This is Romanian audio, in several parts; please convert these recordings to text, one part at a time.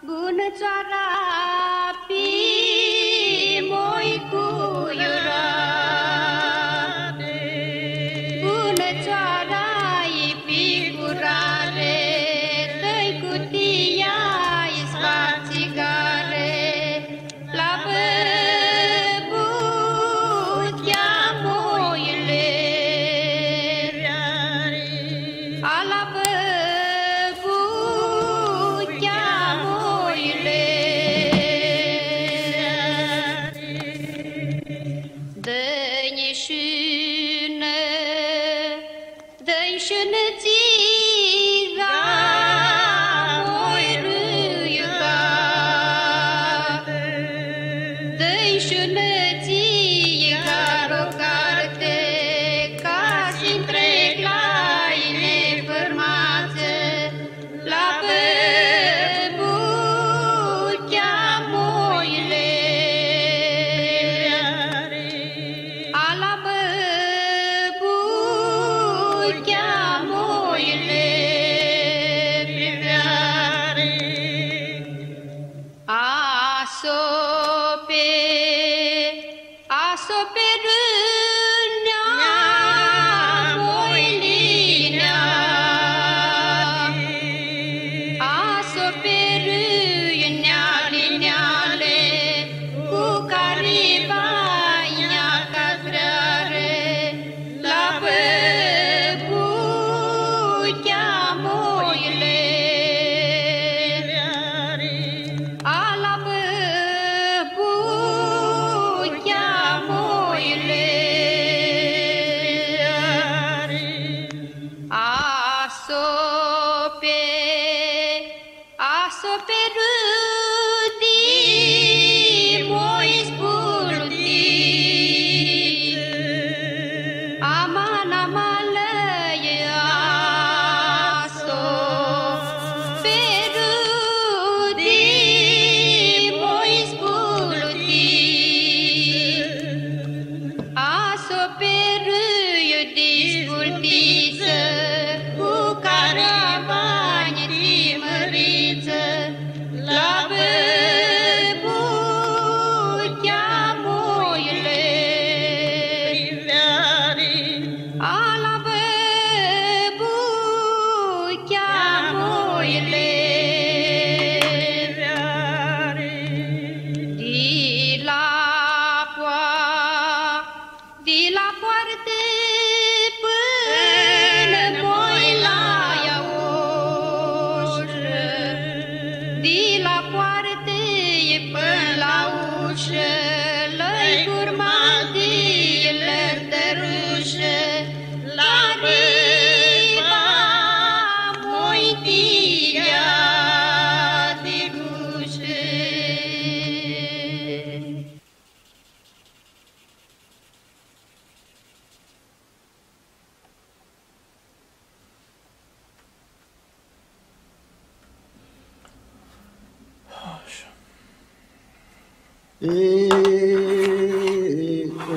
Bună țoara pi moi cuiurare, bună țoara pi curare, dă-i cutia ispațigare, la băbuția moile, ala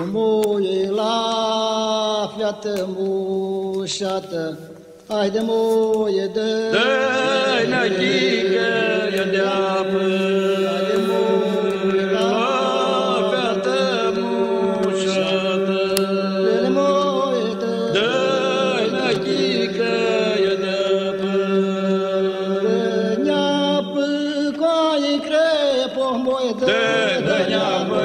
Omoie la fiată mușată, hai de moie de dă-i năchică de apă, hai de moie la fiată mușată, de moie de dă-i năchică de apă, neapă coaie crepo moie de neapă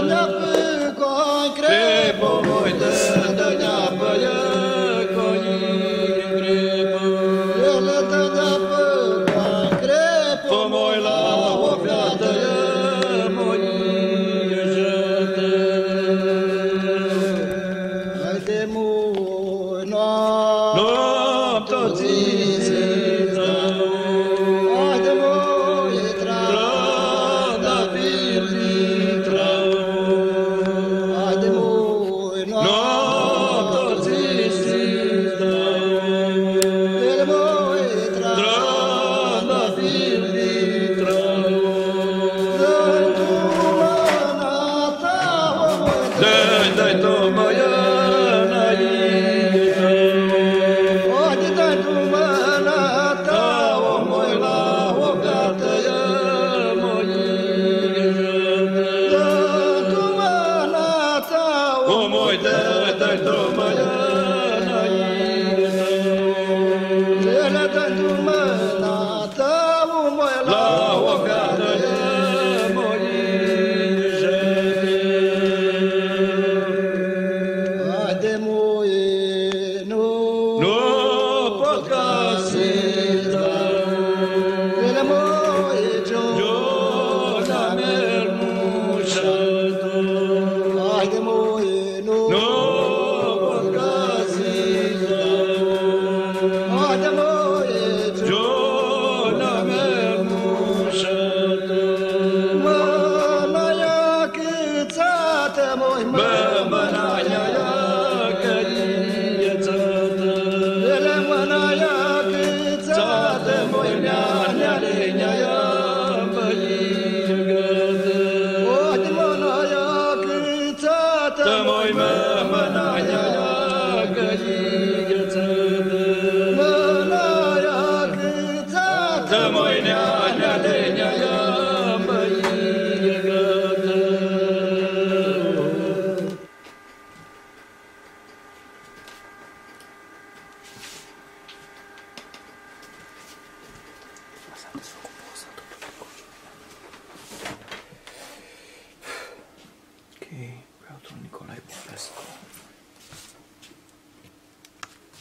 Dă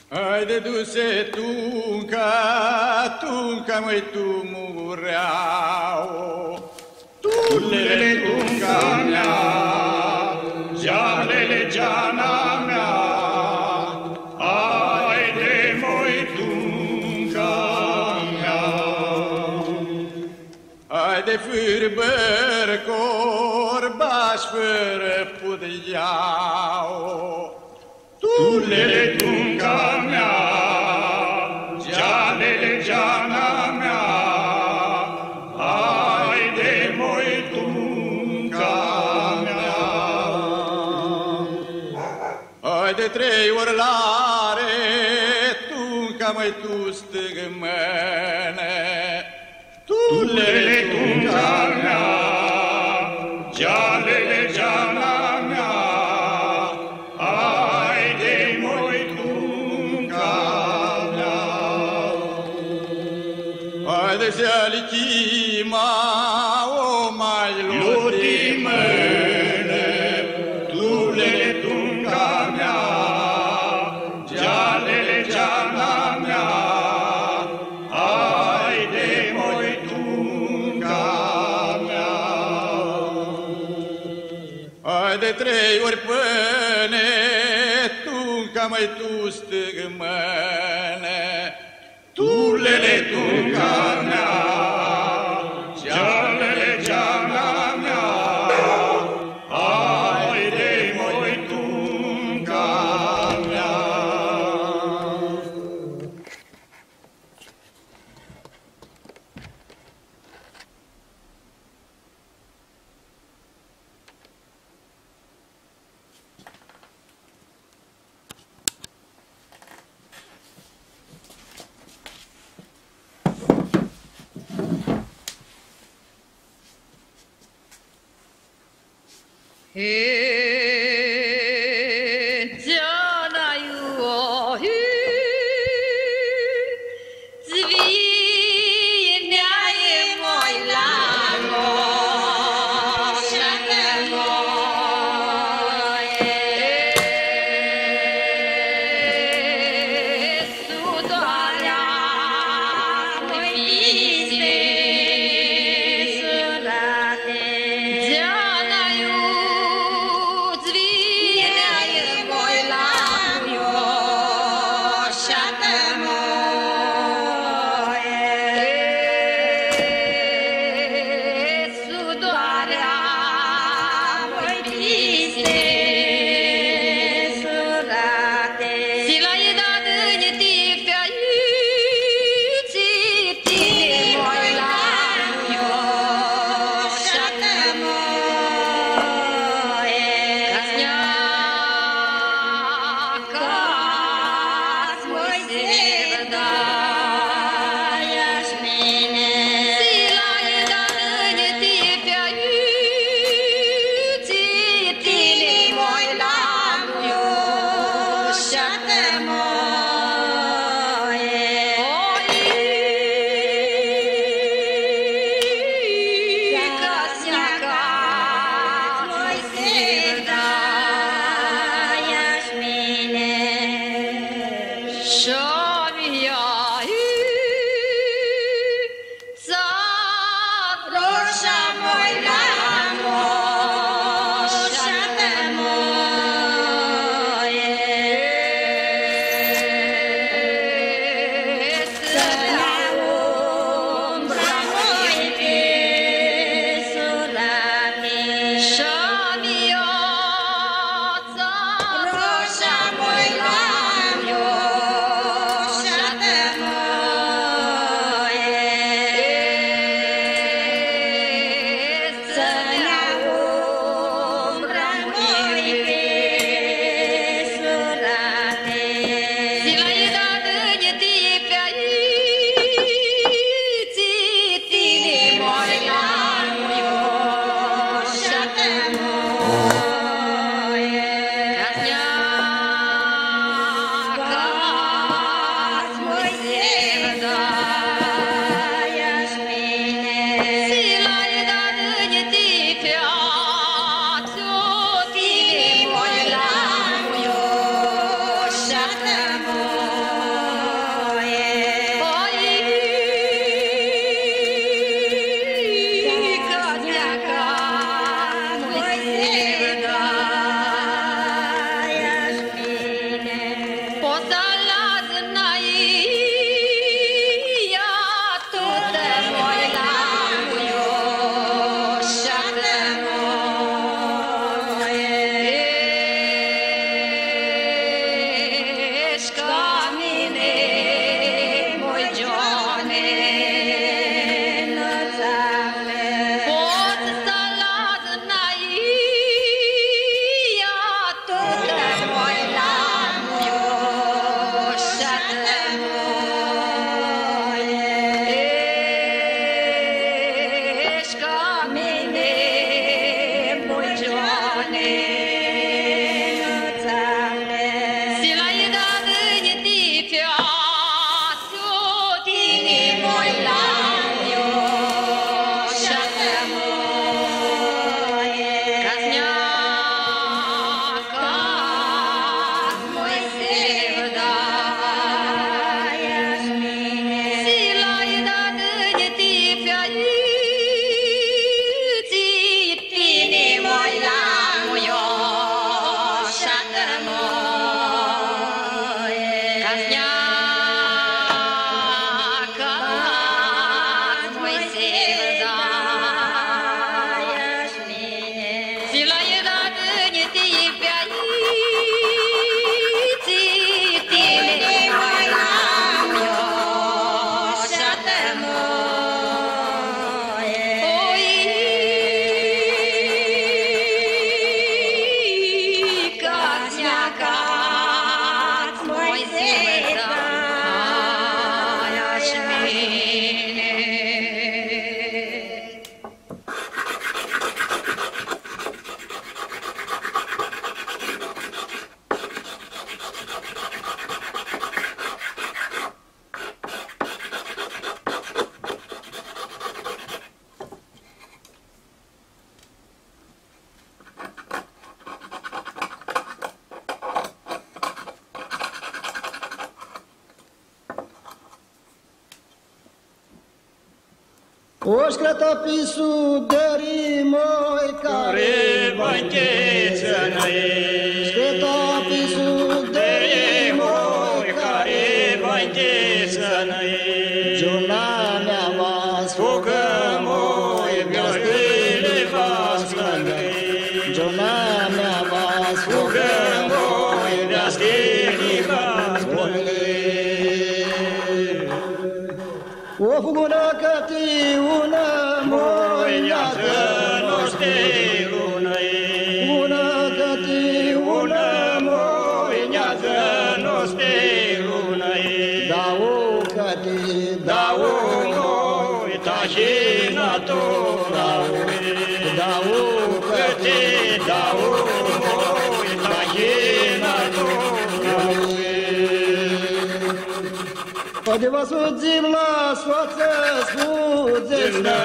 Haide du-se tunca, măi tu mureau. Tulele tunca mea, gealele geana mea, haide măi tunca mea. Haide fârbăr corbaș fără pudeau. Tulele tunca mea, gealele geana mea, haide moi tunca mea. Haide 3 ori lare, tunca mai tu stâgmene. Tulele tunca mea, gealele geana mea, haide se-ali chima, o mai lotimene, tulele tunca mea, gealele geana mea, haide moi tunca mea. Haide 3 ori pâne, tunca mai tu stâgmene. Tulele tunca mea, gealele geana mea, haide moi tunca mea. Oși creta pisu dării moi care Revancheță noi, creta pisu dării moi care revancheță noi, Jona mea vas Fucă moi, găzdile voastră noi, Jona mea vas Fucă moi, găzdile voastră noi. O fuguna căti una moi Iată nostelul noi, Una căti una moi Iată nostelul noi, Da o căti Da moi, tașinatura lui, Da o Câte da moi, tașinatura lui. Poate vă sudzim la soață, scuzeți Zână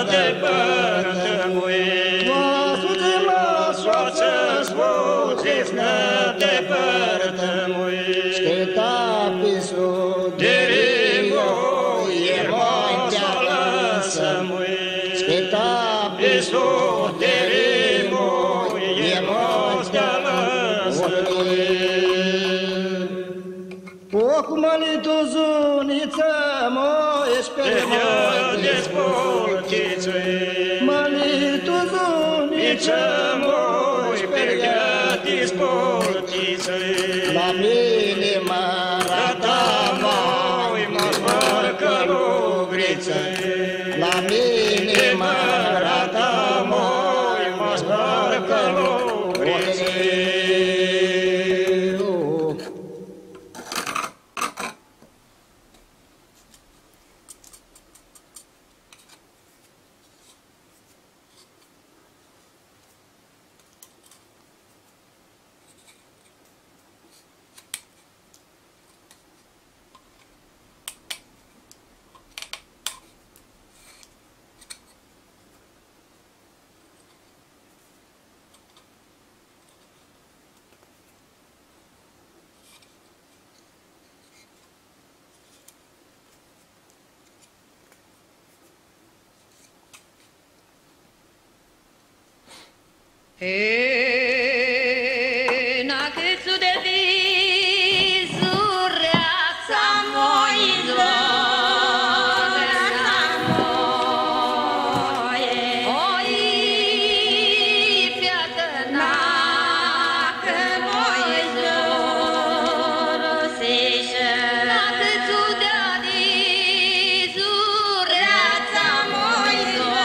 de părtămui, Vă sudzim la soață soață, smuți, zână de părtămui. Șcheta pisu Derivo, iermoasa lăsămui, Șcheta Pisu, derivo, iermoasa lăsămui. Ocu malitu zuniță, moiești pe Te mare despoltițui, Malitu zuniță, Niță moi, pergăti sportițui. La mine mă Rata moi, mă spărcă lugriței. La mine mă Rata moi, mă spărcă lugriței. Nakitsu de visurea sa moizor sa moje oi piată nacă moizor seșă Nakitsu de visurea sa moizor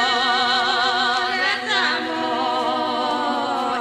sa moje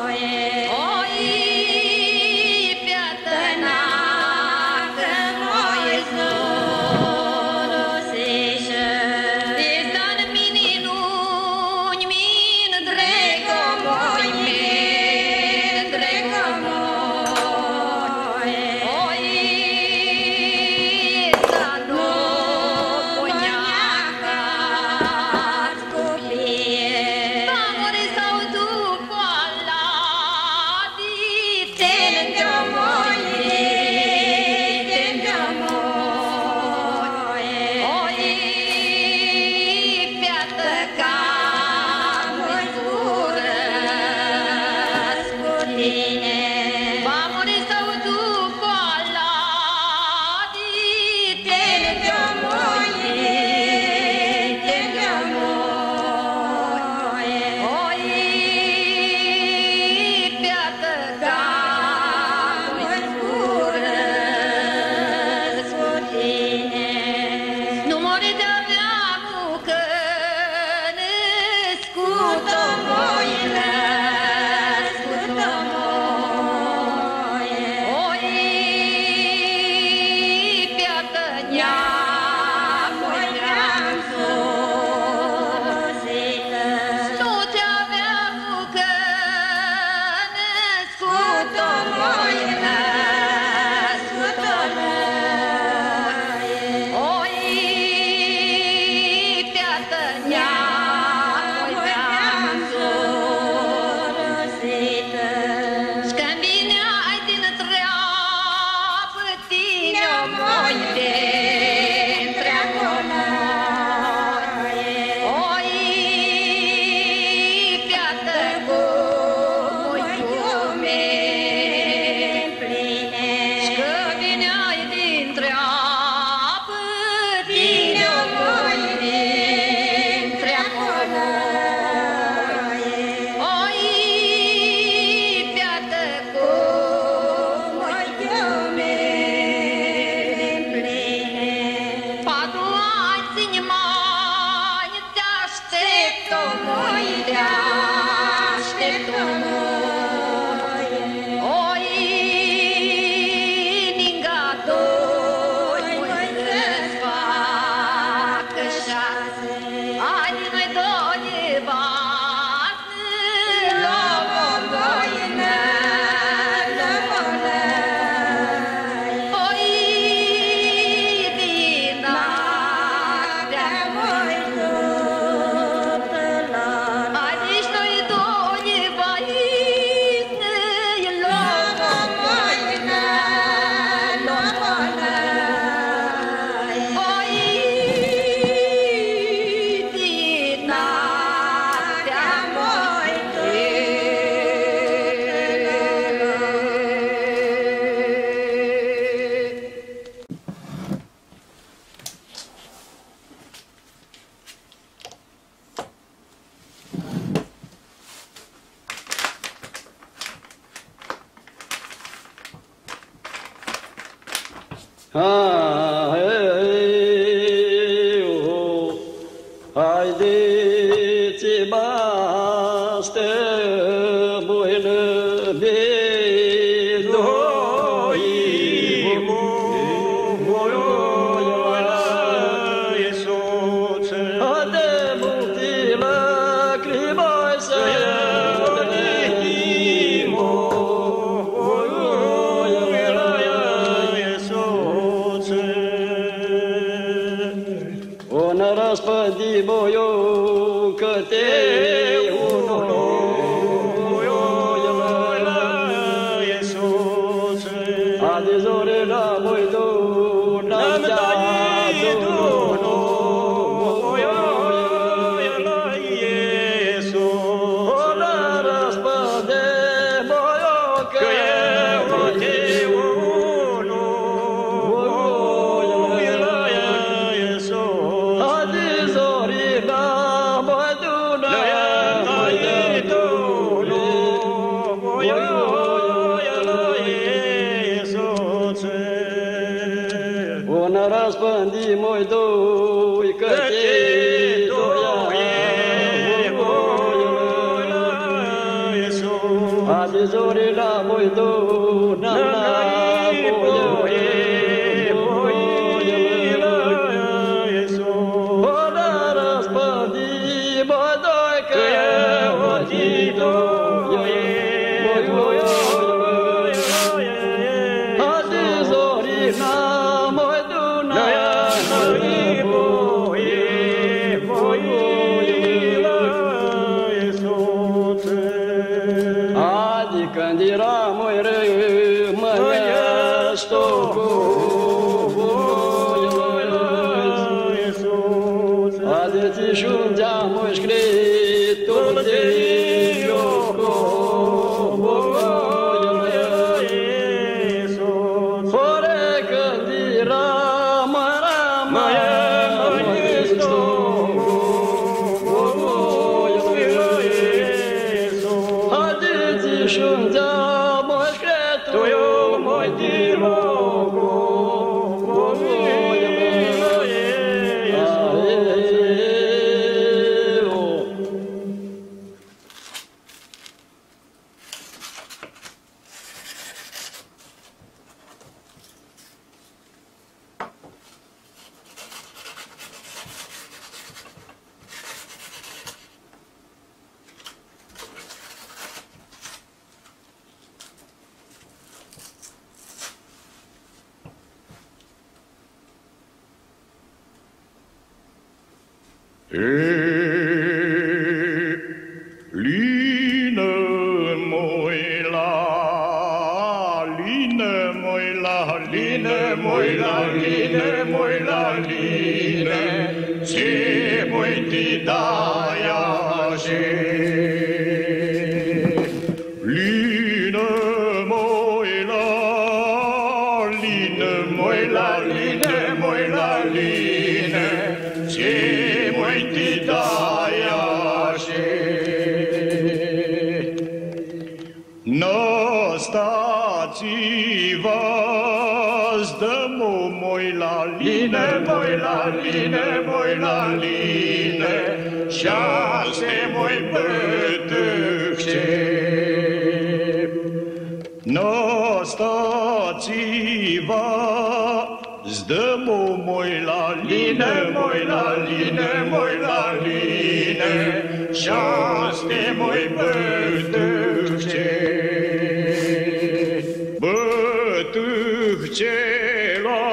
Haideți, baste, mâină, Časte moj bătâhce, Nostațiva, zdămu moj la line, moj la line, moj la line, Časte moj bătâhce. Bătâhce la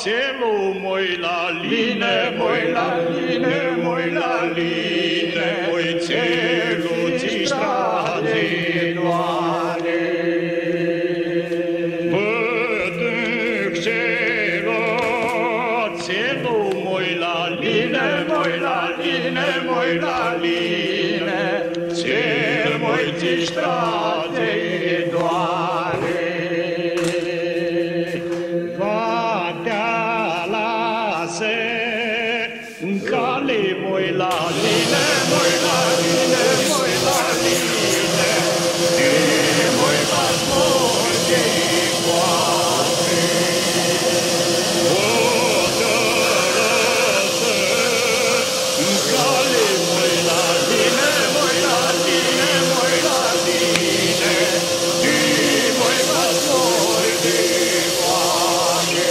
celu moj la line, moj la line, moj la line, moj celu ți strade doare. Bătâhce la celu moj la line, moj la line, moj la line, cel moj ți strade doare. Cale moj la line, moj la line, moj la line, e moj pasmor de coate. O tărăsă, cale moj la line, moj la line, moj la line, e moj pasmor de coate.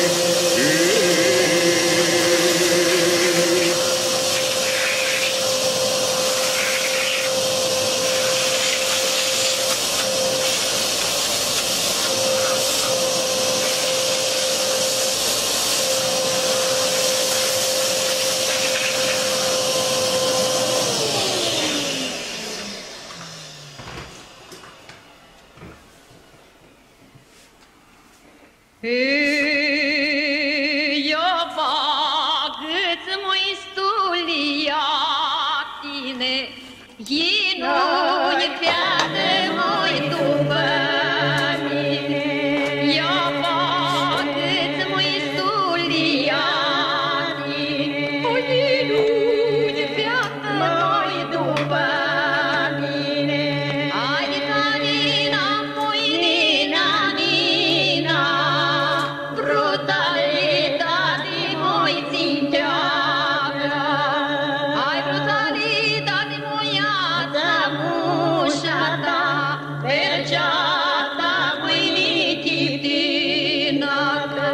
Eu fac îți mui stuliatine, Ginui fiată moi după mine. Eu fac îți mui stuliatine, Ginui fiată moi după mine. Ai de canina moi nina, nina, brutalitate moi ținteagă. Ai brutalitate moiață mușa ta, perceata mâinii tinăcă.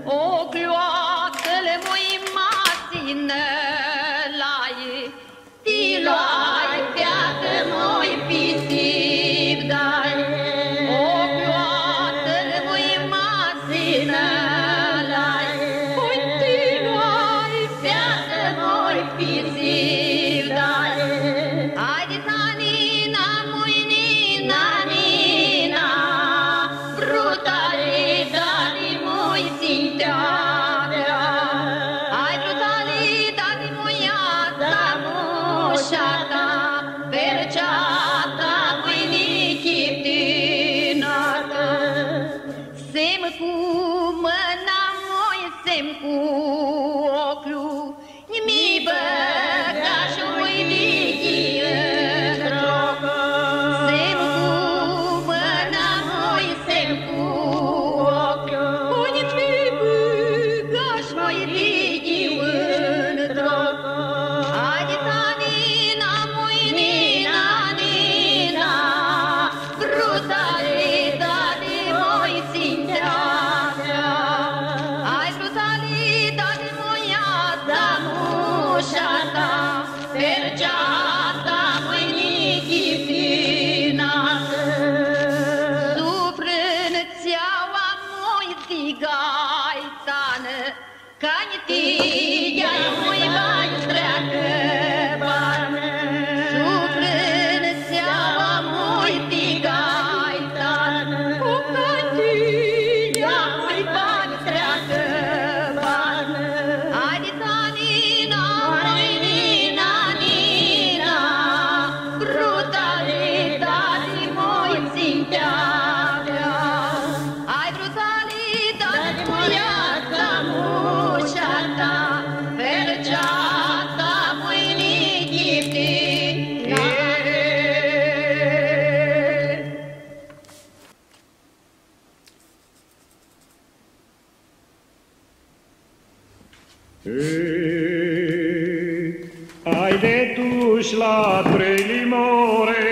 O cloacăle moi masină laie, tilai fiată moi pisip dai. O cloacăle moi masină laie, oi tilai fiată moi pisip dai. Ai de canina moi nina, nina, brutalitate moi ținteagă. Ai brutalitate moiață mușa ta, perceata mâinii tinăcă. Sem cu mâna moi, sem cu ochiul, mi băga și mâinii într-ocă. Sem cu mâna moi, sem cu ochiul, mi băga și mâinii într-ocă. Ai de canina moi duși la trei limore,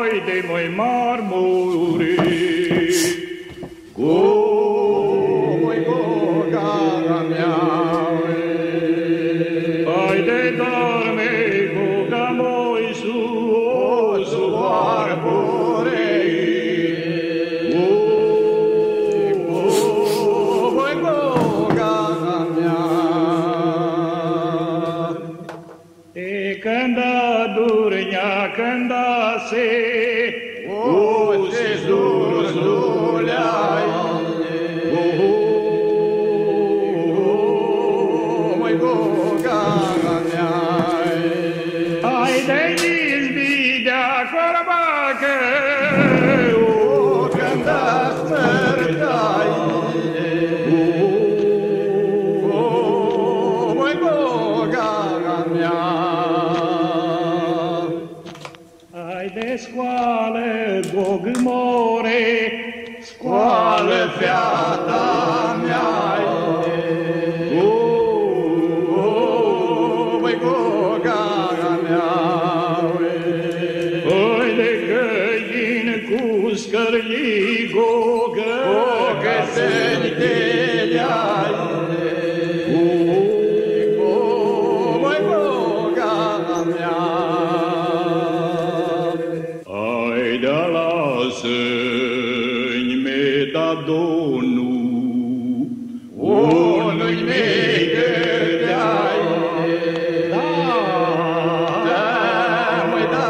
oi de moi marmuri. Oi, Goga mea, Ai de dorme Goga moi su arborei. Oi, Goga mea. E când adurnia, când se O, ce zurzuleai. Oi, Goga mea. ai de izbidea corbacă, O, când asmărtai. Oi, Goga mea. ai de scoală Gogmore, Scoală feata mea. Oi, Goga mea. oi de găini cu scărlii Gogă, O găseni te leai. Oi, Goga mea. ai de lasă-mi metadonul, Unui mei gădeai. Măi, da,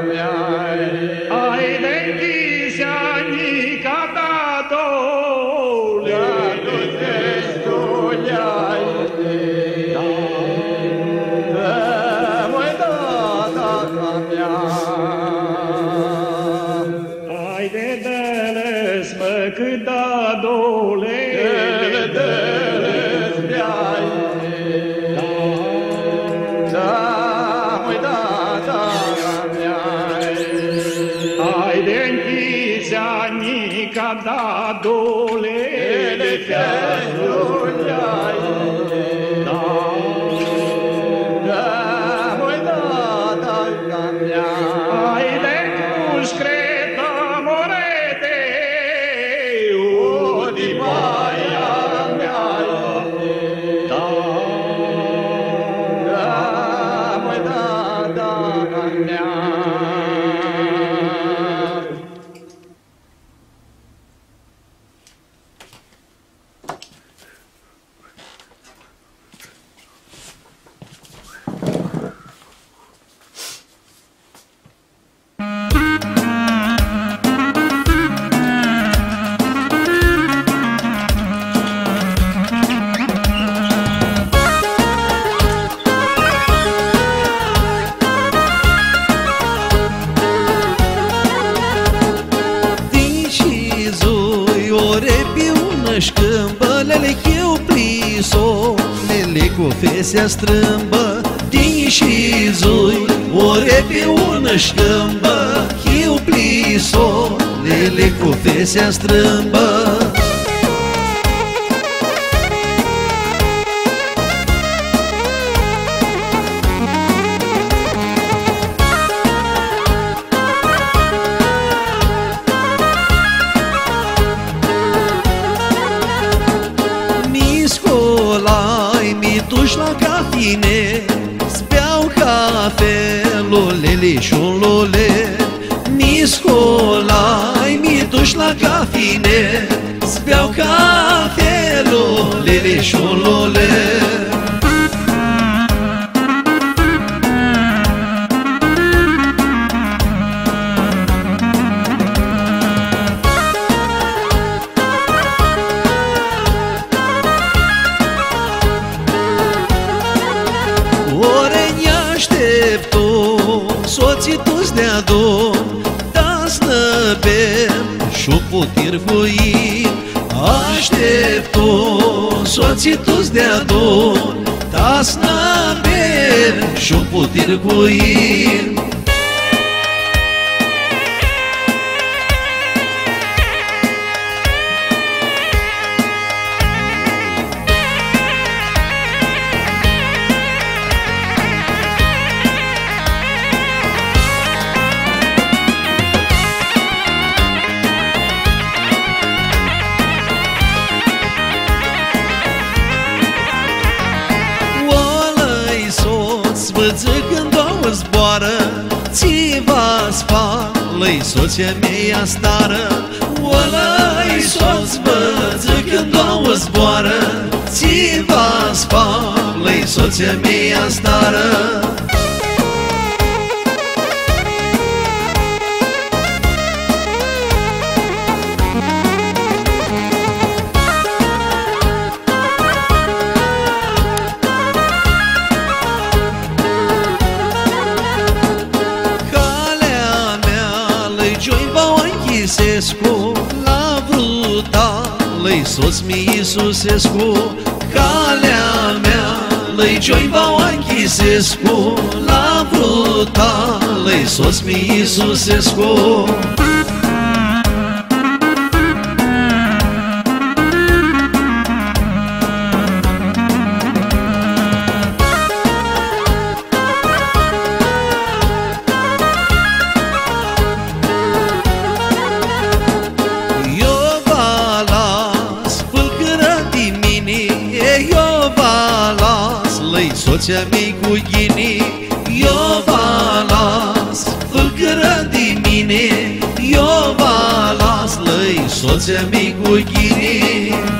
mea. ai de închisea nica datole, ai de dălăs mă cât dadole, ai de închisea nica dadole, ai de cuscretă morete, o di baia mea, Șcâmbălele eu pliso, lele cu fesea strâmbă, din și zui, ore pe ună șcâmbă, eu pliso, lele cu fesea strâmbă. Duși la cafine, speau cafelulele șulule. Niscolai, mi duși la cafine, speau cafelulele șulule. Soții toți de adun, dați năbem și-o putirvuim. Aștept-o, soții toți de adun, dați năbem și-o putirvuim. lăi soția mea stară, ăla-i soț băță când două zboară, ți-va spa, lăi soția mea stară. La vruta lăi soț mi Iisusescu, calea mea lăi Cioiba Anchisescu, la vruta lăi soț mi Iisusescu. Soția mea cu ghini, eu va las, fălcără de mine, eu va las, lăi soția mea cu ghini.